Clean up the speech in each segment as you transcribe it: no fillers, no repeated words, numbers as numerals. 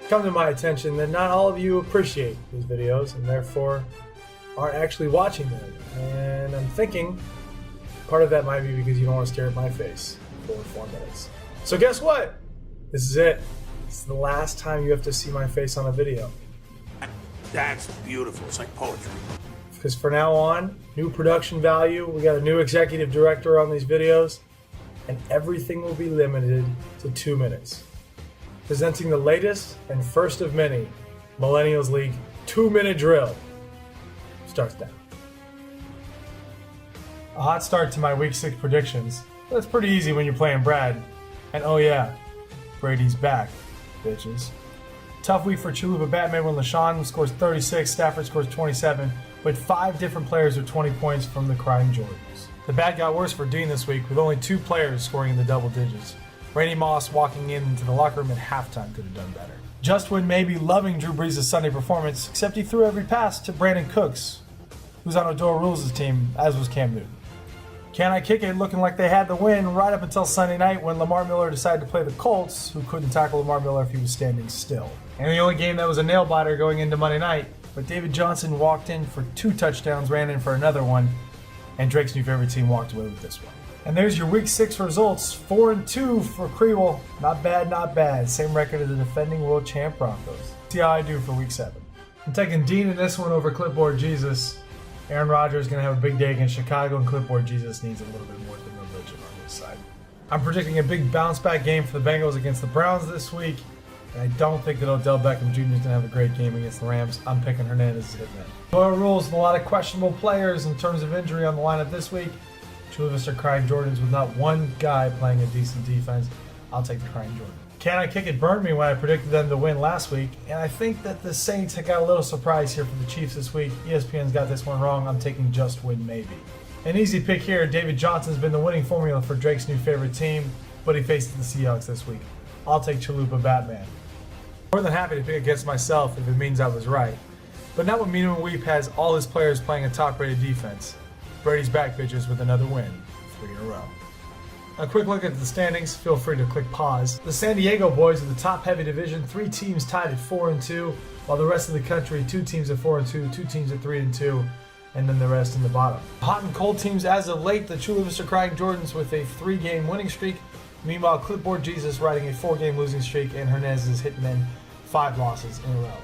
Come to my attention that not all of you appreciate these videos and therefore aren't actually watching them. And I'm thinking part of that might be because you don't want to stare at my face for 4 minutes. So guess what? This is it. This is the last time you have to see my face on a video. That's beautiful. It's like poetry. Because for now on, new production value, we got a new executive director on these videos, and everything will be limited to 2 minutes. Presenting the latest and first of many Millennials League 2-minute drill. Starts now. A hot start to my Week 6 predictions. That's pretty easy when you're playing Brad. And oh yeah, Brady's back, bitches. Tough week for Chalupa Batman when LaShawn scores 36, Stafford scores 27, with 5 different players with 20 points from the Crying Jordans. The bad got worse for Dean this week with only 2 players scoring in the double digits. Randy Moss walking into the locker room at halftime could have done better. Justwin may be loving Drew Brees' Sunday performance, except he threw every pass to Brandon Cooks, who's on Odell Rules' team, as was Cam Newton. Can I Kick It looking like they had the win right up until Sunday night when Lamar Miller decided to play the Colts, who couldn't tackle Lamar Miller if he was standing still. And the only game that was a nail-biter going into Monday night, but David Johnson walked in for 2 touchdowns, ran in for another one, and Drake's new favorite team walked away with this one. And there's your Week 6 results. 4-2 for Krewell. Not bad, not bad. Same record as the defending world champ Broncos. See how I do for Week 7. I'm taking Dean in this one over Clipboard Jesus. Aaron Rodgers is going to have a big day against Chicago, and Clipboard Jesus needs a little bit more than religion on his side. I'm predicting a big bounce-back game for the Bengals against the Browns this week, and I don't think that Odell Beckham Jr. is going to have a great game against the Rams. I'm picking Hernandez as hitman. Loyal rules and a lot of questionable players in terms of injury on the lineup this week. Two of us are Crying Jordans with not one guy playing a decent defense. I'll take the Crying Jordan. Can I Kick It burned me when I predicted them to win last week, and I think that the Saints have got a little surprise here for the Chiefs this week. ESPN's got this one wrong. I'm taking just win maybe. An easy pick here. David Johnson's been the winning formula for Drake's new favorite team, but he faces the Seahawks this week. I'll take Chalupa Batman. More than happy to pick against myself if it means I was right, but not when Minimum Weep has all his players playing a top-rated defense. Brady's back, bitches, with another win, 3 in a row. A quick look at the standings. Feel free to click pause. The San Diego boys are the top-heavy division. 3 teams tied at 4-2, while the rest of the country, 2 teams at 4-2, 2 teams at 3-2, and then the rest in the bottom. Hot and cold teams as of late. The Chula Vista Crying Jordans with a 3-game winning streak. Meanwhile, Clipboard Jesus riding a 4-game losing streak, and Hernandez is hitting in 5 losses in a row.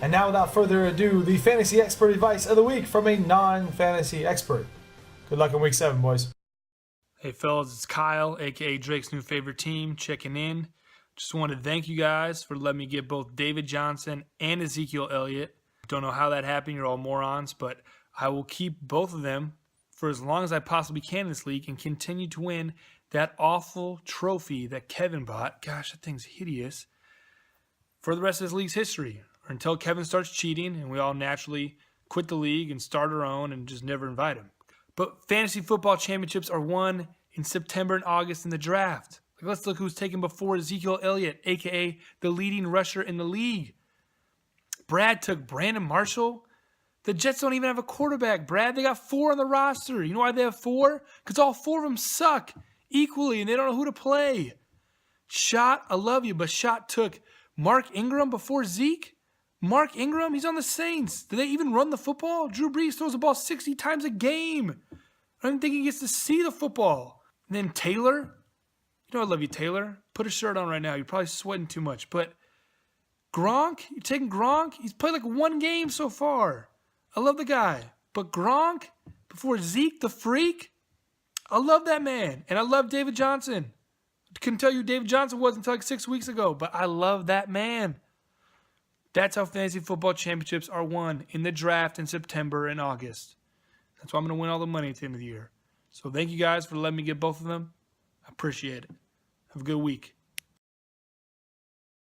And now, without further ado, the fantasy expert advice of the week from a non-fantasy expert. Good luck in Week 7, boys. Hey, fellas, it's Kyle, a.k.a. Drake's new favorite team, checking in. Just wanted to thank you guys for letting me get both David Johnson and Ezekiel Elliott. Don't know how that happened. You're all morons, but I will keep both of them for as long as I possibly can in this league and continue to win that awful trophy that Kevin bought. Gosh, that thing's hideous. For the rest of this league's history, or until Kevin starts cheating and we all naturally quit the league and start our own and just never invite him. But fantasy football championships are won in September and August in the draft. Let's look who's taken before Ezekiel Elliott, a.k.a. the leading rusher in the league. Brad took Brandon Marshall. The Jets don't even have a quarterback, Brad. They got 4 on the roster. You know why they have 4? Because all 4 of them suck equally and they don't know who to play. Schott, I love you, but Schott took Mark Ingram before Zeke? Mark Ingram, he's on the Saints. Do they even run the football? Drew Brees throws the ball 60 times a game. I don't even think he gets to see the football. And then Taylor. You know I love you, Taylor. Put a shirt on right now. You're probably sweating too much. But Gronk, you're taking Gronk? He's played like 1 game so far. I love the guy. But Gronk before Zeke the Freak? I love that man. And I love David Johnson. I couldn't tell you who David Johnson was until like 6 weeks ago. But I love that man. That's how fantasy football championships are won in the draft in September and August. That's why I'm going to win all the money at the end of the year. So thank you guys for letting me get both of them. I appreciate it. Have a good week.